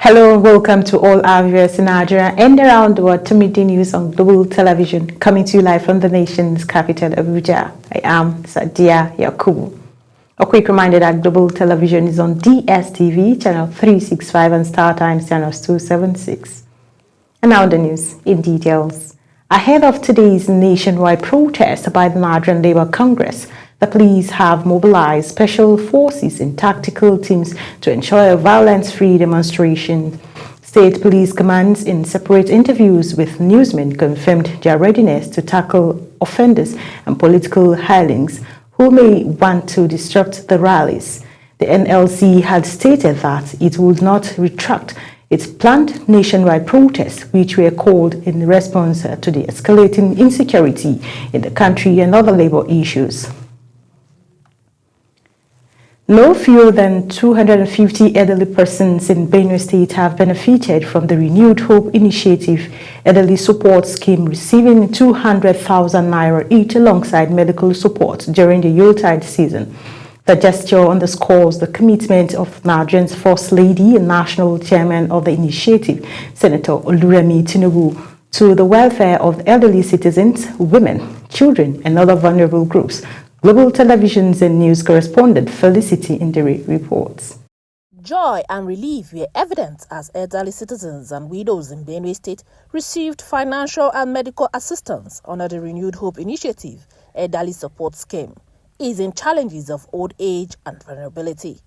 Hello and welcome to all our viewers in Nigeria and around the world to Midday News on Global Television, coming to you live from the nation's capital, Abuja. I am Sadia Yakubu. A quick reminder that Global Television is on DSTV, channel 365 and StarTimes, channels 276. And now the news in details. Ahead of today's nationwide protest by the Nigerian Labour Congress, the police have mobilized special forces and tactical teams to ensure a violence-free demonstration. State police commands in separate interviews with newsmen confirmed their readiness to tackle offenders and political hirelings who may want to disrupt the rallies. The NLC had stated that it would not retract its planned nationwide protests, which were called in response to the escalating insecurity in the country and other labor issues. No fewer than 250 elderly persons in Benue State have benefited from the Renewed Hope Initiative Elderly Support Scheme, receiving 200,000 naira each alongside medical support during the Yuletide season. The gesture underscores the commitment of Nigeria's First Lady and National Chairman of the initiative, Senator Oluremi Tinubu, to the welfare of elderly citizens, women, children, and other vulnerable groups. Global Television's and news correspondent Felicity Indiri reports. Joy and relief were evident as elderly citizens and widows in Benue State received financial and medical assistance under the Renewed Hope Initiative Elderly Support Scheme, easing challenges of old age and vulnerability.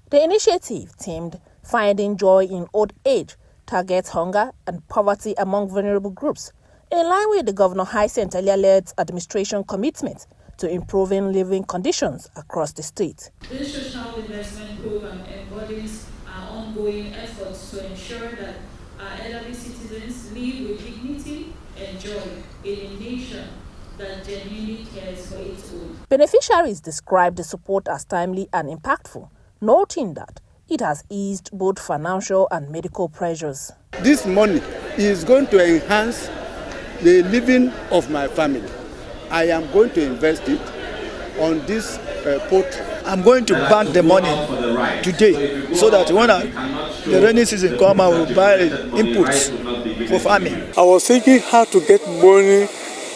The initiative, themed Finding Joy in Old Age, targets hunger and poverty among vulnerable groups, in line with the Governor Hyacinth Elia-led administration commitment to improving living conditions across the state. This social investment program embodies our ongoing efforts to ensure that our elderly citizens live with dignity and joy in a nation that genuinely cares for its own. Beneficiaries described the support as timely and impactful, noting that it has eased both financial and medical pressures. This money is going to enhance the living of my family. I am going to invest it on this portal. I'm going to bank the money today so that when the rainy season comes, I will buy inputs for farming. I was thinking how to get money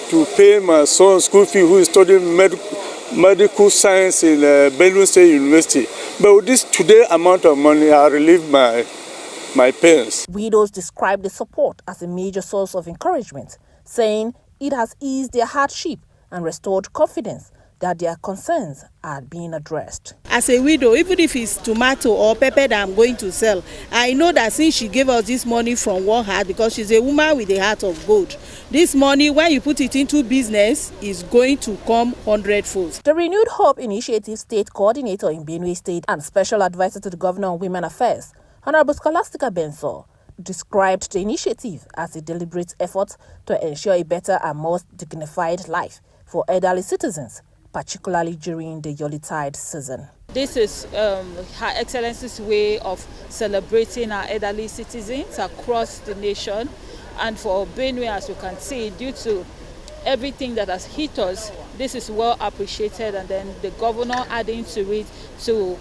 to pay my son's school fee who is studying medical science in Benue State University. But with this today amount of money, I relieve my parents. Widows describe the support as a major source of encouragement, saying it has eased their hardship and restored confidence that their concerns are being addressed. As a widow, even if it's tomato or pepper that I'm going to sell, I know that since she gave us this money from one heart, because she's a woman with a heart of gold, this money, when you put it into business, is going to come 100-fold. The Renewed Hope Initiative State Coordinator in Benue State and Special Advisor to the Governor on Women Affairs, Honorable Scholastica Benso, described the initiative as a deliberate effort to ensure a better and more dignified life for elderly citizens, particularly during the Yuletide season. This is Her Excellency's way of celebrating our elderly citizens across the nation. And for Benue, as you can see, due to everything that has hit us, this is well appreciated. And then the governor adding to it to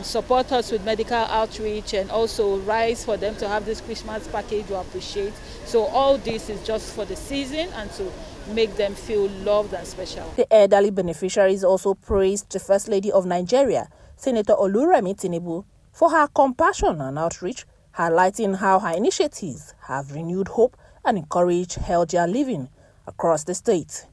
support us with medical outreach and also rice for them to have this Christmas package we appreciate. So all this is just for the season and to make them feel loved and special. The elderly beneficiaries also praised the First Lady of Nigeria, Senator Oluremi Tinubu, for her compassion and outreach, highlighting how her initiatives have renewed hope and encouraged healthier living across the state.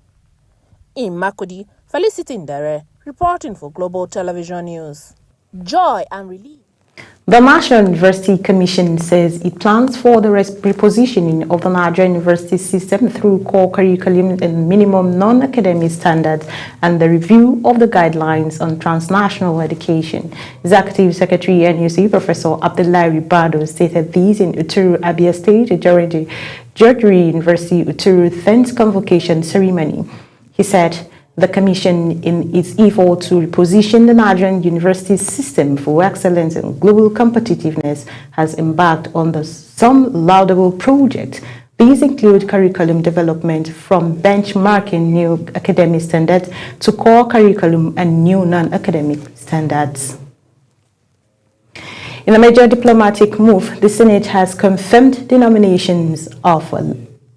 In Makurdi, Felicity Indiri, reporting for Global Television News. Joy and relief. The National University Commission says it plans for the repositioning of the Nigerian university system through core curriculum and minimum non-academic standards and the review of the guidelines on transnational education. Executive Secretary NUC Professor Abdullahi Ribado stated these in Uturu, Abia State during the Georgia University Uturu 10th convocation ceremony. He said the Commission, in its effort to reposition the Nigerian university system for excellence and global competitiveness, has embarked on some laudable projects. These include curriculum development from benchmarking new academic standards to core curriculum and new non-academic standards. In a major diplomatic move, the Senate has confirmed the nominations of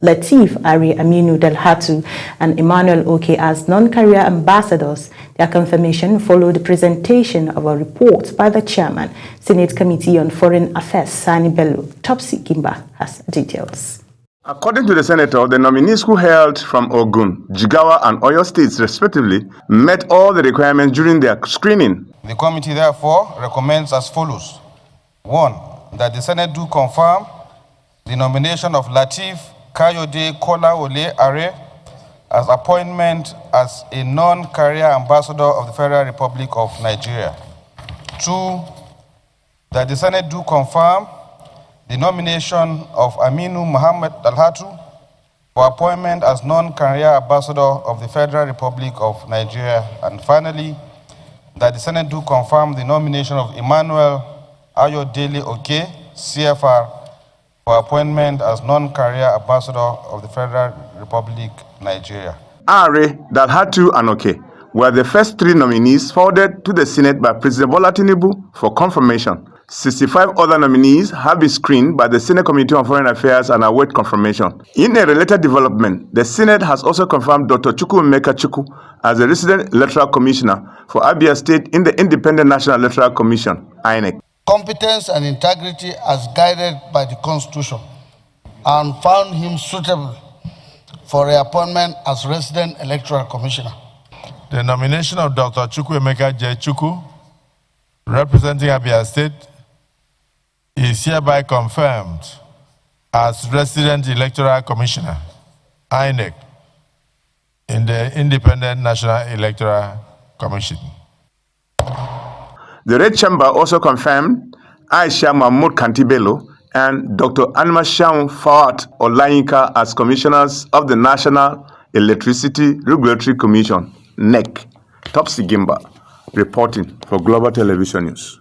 Lateef Ari Aminu Dalhatu and Emmanuel Oke as non-career ambassadors. Their confirmation followed the presentation of a report by the chairman, Senate Committee on Foreign Affairs, Sani Bello. Topsy Gimba has details. According to the senator, the nominees who hailed from Ogun, Jigawa and Oyo states respectively met all the requirements during their screening. The committee therefore recommends as follows. 1. That the Senate do confirm the nomination of Lateef Kayode Kolawole Are as appointment as a non-career ambassador of the Federal Republic of Nigeria. 2. That the Senate do confirm the nomination of Aminu Muhammad Dalhatu for appointment as non-career ambassador of the Federal Republic of Nigeria. And finally, that the Senate do confirm the nomination of Emmanuel Ayodele Oke, CFR, for appointment as non-career ambassador of the Federal Republic of Nigeria. Are, Dalhatu and Oke were the first 3 nominees forwarded to the Senate by President Bola Tinubu for confirmation. 65 other nominees have been screened by the Senate Committee on Foreign Affairs and await confirmation. In a related development, the Senate has also confirmed Dr. Chukwuemeka Chukwu as the resident electoral commissioner for Abia State in the Independent National Electoral Commission, INEC. Competence and integrity as guided by the Constitution, and found him suitable for reappointment as resident electoral commissioner. The nomination of Dr. Chukwuemeka J. Chukwu, representing Abia State, is hereby confirmed as resident electoral commissioner, INEC, in the Independent National Electoral Commission. The Red Chamber also confirmed Aisha Mahmoud Kantibelo and Dr. Anma Shaun Fawat Olayinka as commissioners of the National Electricity Regulatory Commission, NEC. Topsy Gimba, reporting for Global Television News.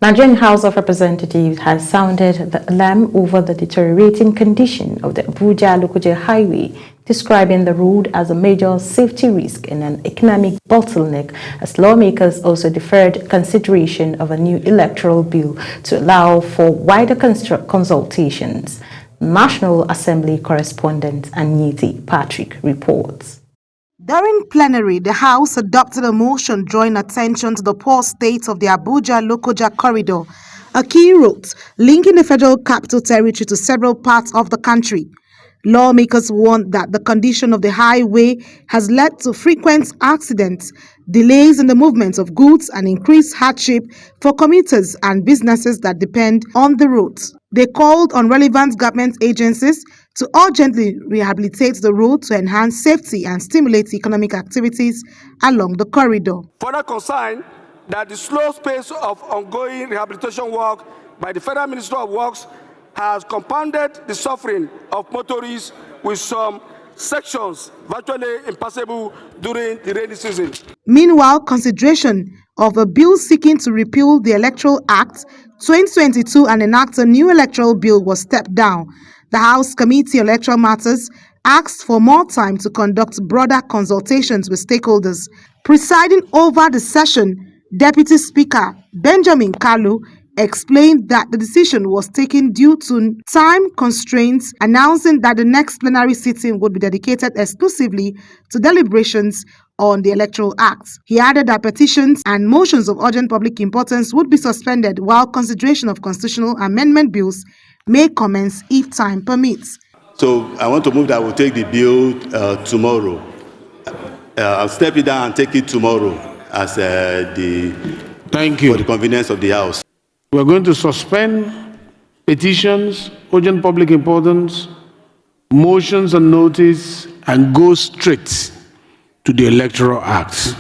Nigerian House of Representatives has sounded the alarm over the deteriorating condition of the Abuja-Lokoja Highway, describing the road as a major safety risk and an economic bottleneck, as lawmakers also deferred consideration of a new electoral bill to allow for wider consultations. National Assembly correspondent Anyiti Patrick reports. During plenary, the House adopted a motion drawing attention to the poor state of the Abuja-Lokoja corridor, a key road linking the Federal Capital Territory to several parts of the country. Lawmakers warned that the condition of the highway has led to frequent accidents, delays in the movement of goods, and increased hardship for commuters and businesses that depend on the roads. They called on relevant government agencies to urgently rehabilitate the road to enhance safety and stimulate economic activities along the corridor. Further concern that the slow pace of ongoing rehabilitation work by the Federal Ministry of Works has compounded the suffering of motorists, with some sections virtually impassable during the rainy season. Meanwhile, consideration of a bill seeking to repeal the Electoral Act 2022 and enact a new electoral bill was stepped down. The House Committee on Electoral Matters asked for more time to conduct broader consultations with stakeholders. Presiding over the session, Deputy Speaker Benjamin Kalu explained that the decision was taken due to time constraints, announcing that the next plenary sitting would be dedicated exclusively to deliberations on the Electoral Act. He added that petitions and motions of urgent public importance would be suspended while consideration of constitutional amendment bills may commence if time permits. So I want to move that we'll take the bill tomorrow. I'll step it down and take it tomorrow as Thank you. For the convenience of the House. We're going to suspend petitions, urgent public importance, motions and notice, and go straight to the Electoral Act.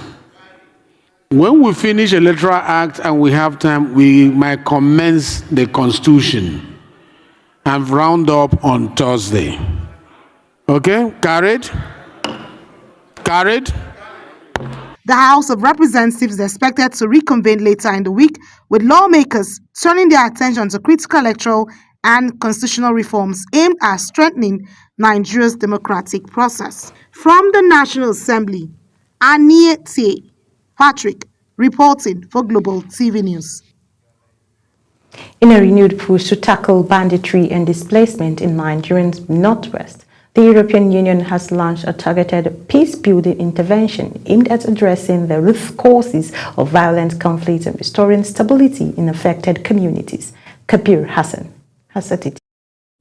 When we finish Electoral Act and we have time, we might commence the Constitution and round up on Thursday. Okay? Carried? Carried? The House of Representatives is expected to reconvene later in the week, with lawmakers turning their attention to critical electoral and constitutional reforms aimed at strengthening Nigeria's democratic process. From the National Assembly, Anyiti Patrick reporting for Global TV News. In a renewed push to tackle banditry and displacement in Nigeria's northwest, the European Union has launched a targeted peace-building intervention aimed at addressing the root causes of violent conflict and restoring stability in affected communities. Kabir Hassan has said it.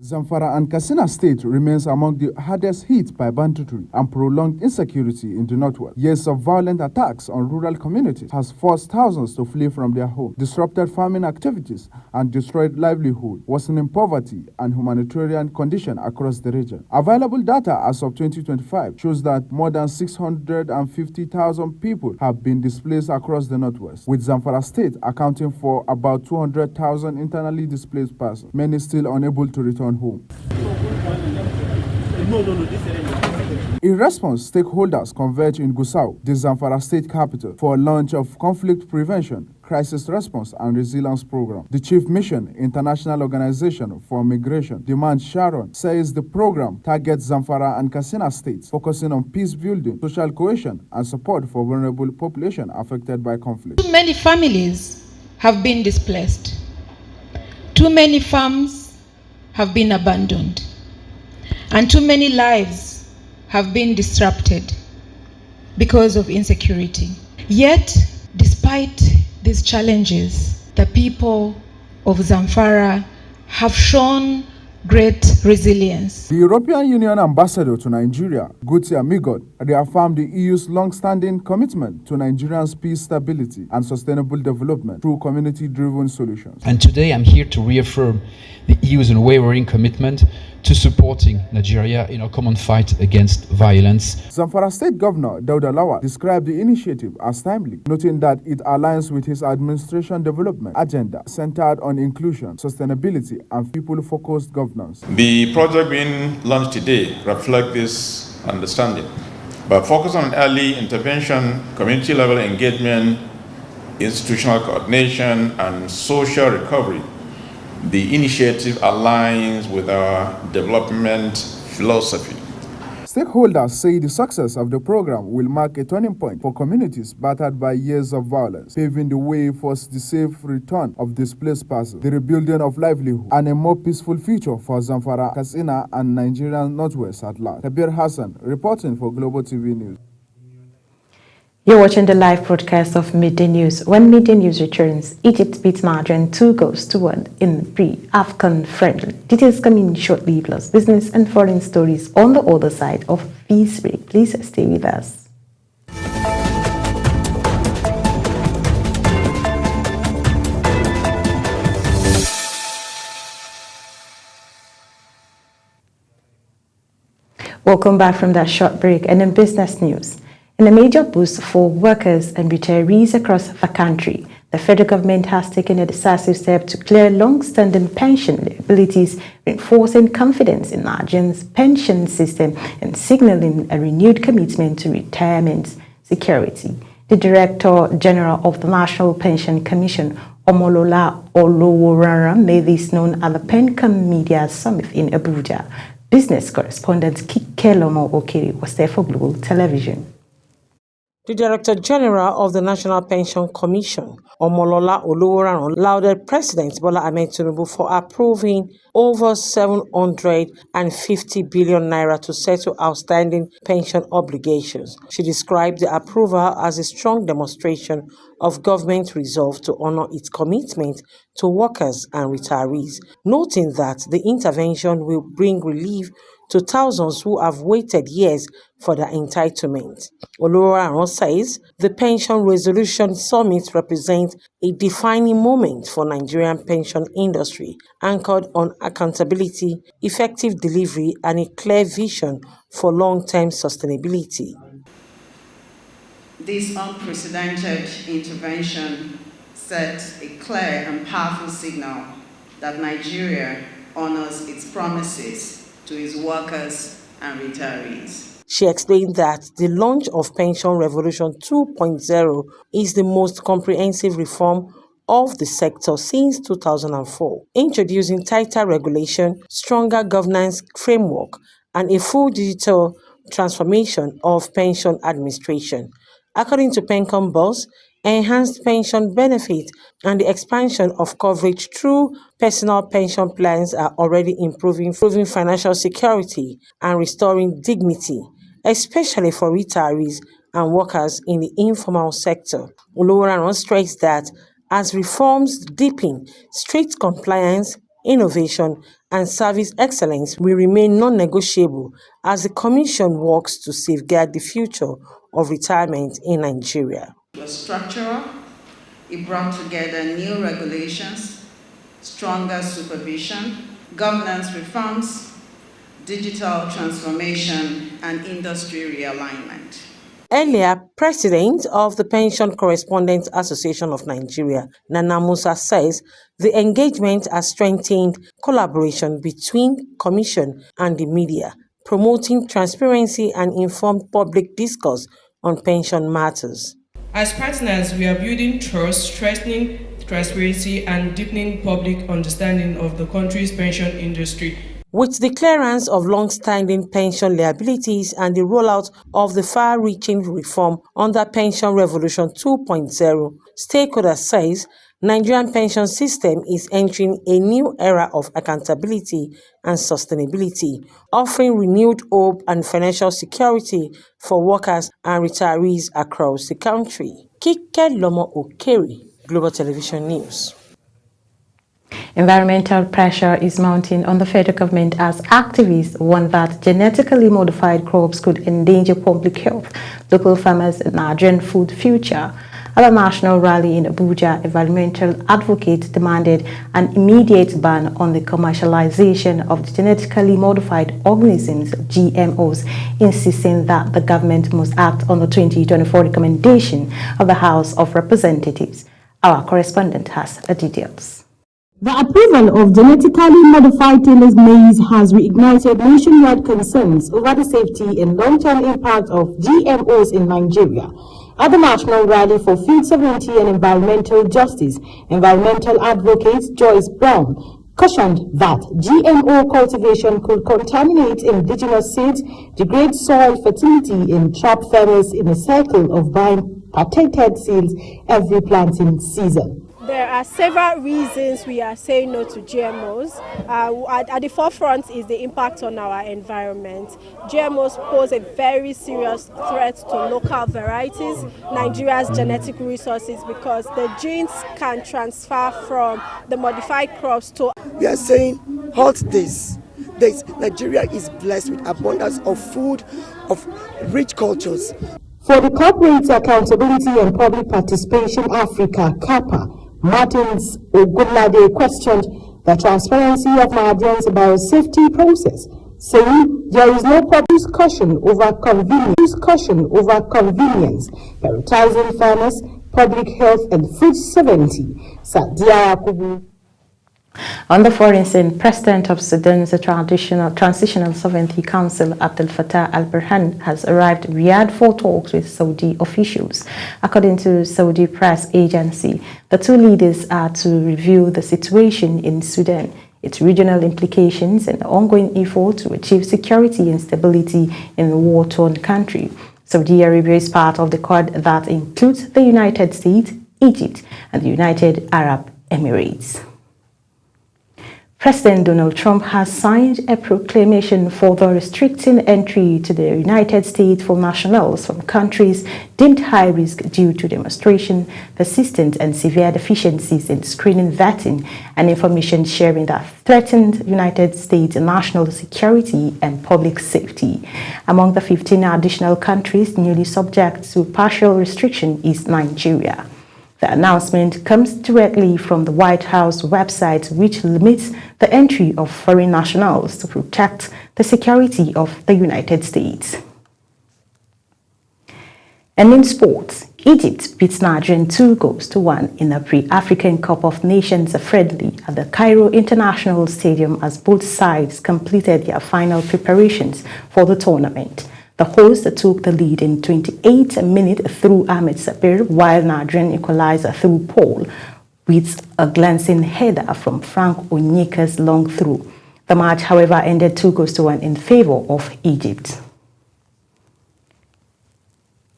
Zamfara and Katsina State remains among the hardest hit by banditry and prolonged insecurity in the northwest. Years of violent attacks on rural communities has forced thousands to flee from their homes, disrupted farming activities, and destroyed livelihood, worsening poverty and humanitarian conditions across the region. Available data as of 2025 shows that more than 650,000 people have been displaced across the northwest, with Zamfara State accounting for about 200,000 internally displaced persons, many still unable to return home. In response, stakeholders converged in Gusau, the Zamfara state capital, for a launch of conflict prevention, crisis response and resilience program. The Chief Mission International Organization for Migration, Demand Sharon, says the program targets Zamfara and Katsina states, focusing on peace building, social cohesion, and support for vulnerable population affected by conflict. Too many families have been displaced. Too many farms have been abandoned, and too many lives have been disrupted because of insecurity. Yet, despite these challenges, the people of Zamfara have shown great resilience. The European Union ambassador to Nigeria, Guti Amigod, reaffirmed the EU's long-standing commitment to Nigeria's peace, stability, and sustainable development through community-driven solutions. And today I'm here to reaffirm the EU's unwavering commitment to supporting Nigeria in our common fight against violence. Zamfara State Governor Dauda Lawal described the initiative as timely, noting that it aligns with his administration development agenda centered on inclusion, sustainability, and people-focused governance. The project being launched today reflects this understanding. By focusing on early intervention, community-level engagement, institutional coordination, and social recovery, the initiative aligns with our development philosophy. Stakeholders say the success of the program will mark a turning point for communities battered by years of violence, paving the way for the safe return of displaced persons, the rebuilding of livelihood, and a more peaceful future for Zamfara, Katsina, and Nigerian Northwest at large. Kabir Hassan, reporting for Global TV News. You're watching the live broadcast of Midday News. When Midday News returns, Egypt beats Nigeria 2-1 in pre-AFCON friendly. Details coming shortly, plus business and foreign stories on the other side of this break. Please stay with us. Welcome back from that short break. And in business news, in a major boost for workers and retirees across the country, the federal government has taken a decisive step to clear long-standing pension liabilities, reinforcing confidence in Nigeria's pension system and signaling a renewed commitment to retirement security. The Director General of the National Pension Commission, Omolola Oloworara, made this known at the PenCom Media Summit in Abuja. Business correspondent Kikelomo Okiri was there for Global Television. The Director General of the National Pension Commission, Omolola Oloworara, lauded President Bola Ahmed Tinubu for approving over 750 billion naira to settle outstanding pension obligations. She described the approval as a strong demonstration of government resolve to honor its commitment to workers and retirees, noting that the intervention will bring relief to thousands who have waited years for their entitlement. Oloworara says the Pension Resolution Summit represents a defining moment for Nigerian pension industry, anchored on accountability, effective delivery, and a clear vision for long-term sustainability. This unprecedented intervention sets a clear and powerful signal that Nigeria honors its promises to its workers and retirees. She explained that the launch of Pension Revolution 2.0 is the most comprehensive reform of the sector since 2004, introducing tighter regulation, stronger governance framework, and a full digital transformation of pension administration. According to PenCom boss, enhanced pension benefit, and the expansion of coverage through personal pension plans are already improving financial security and restoring dignity, especially for retirees and workers in the informal sector. Oloworan stressed that as reforms deepen, strict compliance, innovation, and service excellence will remain non-negotiable as the Commission works to safeguard the future of retirement in Nigeria. It was structural. It brought together new regulations, stronger supervision, governance reforms, digital transformation, and industry realignment. Earlier, President of the Pension Correspondents Association of Nigeria, Nana Musa, says the engagement has strengthened collaboration between Commission and the media, promoting transparency and informed public discourse on pension matters. As partners, we are building trust, strengthening transparency, and deepening public understanding of the country's pension industry. With the clearance of long-standing pension liabilities and the rollout of the far-reaching reform under Pension Revolution 2.0, stakeholders says Nigerian pension system is entering a new era of accountability and sustainability, offering renewed hope and financial security for workers and retirees across the country. Kike Lomo Okeri, Global Television News. Environmental pressure is mounting on the federal government as activists warn that genetically modified crops could endanger public health, local farmers, and Nigerian food future. At a national rally in Abuja, environmental advocates demanded an immediate ban on the commercialization of the genetically modified organisms, GMOs, insisting that the government must act on the 2024 recommendation of the House of Representatives. Our correspondent has the details. The approval of genetically modified Taylor's maize has reignited nationwide concerns over the safety and long-term impact of GMOs in Nigeria. At the National Rally for Food Sovereignty and Environmental Justice, environmental advocate Joyce Brown cautioned that GMO cultivation could contaminate indigenous seeds, degrade soil fertility, and trap farmers in a cycle of buying patented seeds every planting season. There are several reasons we are saying no to GMOs. At the forefront is the impact on our environment. GMOs pose a very serious threat to local varieties, Nigeria's genetic resources, because the genes can transfer from the modified crops to... We are saying, halt this. Nigeria is blessed with abundance of food, of rich cultures. For the Corporate Accountability and Public Participation Africa, CAPA, Martins Ogunlade questioned the transparency of Nigerians biosafety process, saying there is no public discussion over convenience, prioritizing fairness, public health, and food sovereignty. Sadia Yakubu. On the foreign scene, President of Sudan's Transitional Sovereignty Council, Abdel Fattah al-Burhan, has arrived in Riyadh for talks with Saudi officials. According to Saudi press agency, the two leaders are to review the situation in Sudan, its regional implications, and the ongoing effort to achieve security and stability in the war-torn country. Saudi Arabia is part of the Quad that includes the United States, Egypt, and the United Arab Emirates. President Donald Trump has signed a proclamation further restricting entry to the United States for nationals from countries deemed high risk due to demonstration, persistent and severe deficiencies in screening, vetting, and information sharing that threatened United States national security and public safety. Among the 15 additional countries newly subject to partial restriction is Nigeria. The announcement comes directly from the White House website, which limits the entry of foreign nationals to protect the security of the United States. And in sports, Egypt beats Nigeria 2-1 in a pre-African Cup of Nations friendly at the Cairo International Stadium as both sides completed their final preparations for the tournament. The hosts took the lead in 28 minutes through Ahmed Sabir, while Nigerian equalized through Paul with a glancing header from Frank Onyeka's long throw. The match, however, ended 2-1 in favor of Egypt.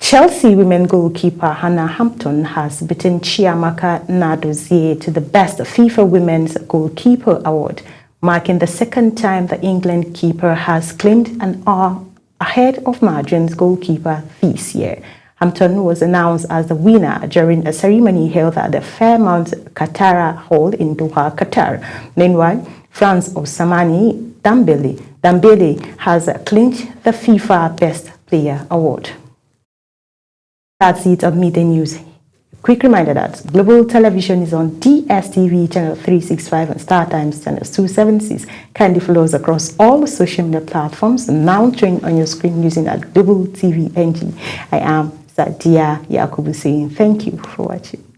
Chelsea women goalkeeper Hannah Hampton has beaten Chiamaka Nnadozie to the Best FIFA Women's Goalkeeper Award, marking the second time the England keeper has claimed an hour ahead of Margins goalkeeper this year. Hampton was announced as the winner during a ceremony held at the Fairmount Katara Hall in Doha, Qatar. Meanwhile, France Ousmane Dembele has clinched the FIFA Best Player Award. That's it on Midday News. Quick reminder that Global Television is on DSTV channel 365 and StarTimes channel 276. Kindly follow us across all social media platforms now showing on your screen using at Global TV NG. I am Sadia Yakubu saying thank you for watching.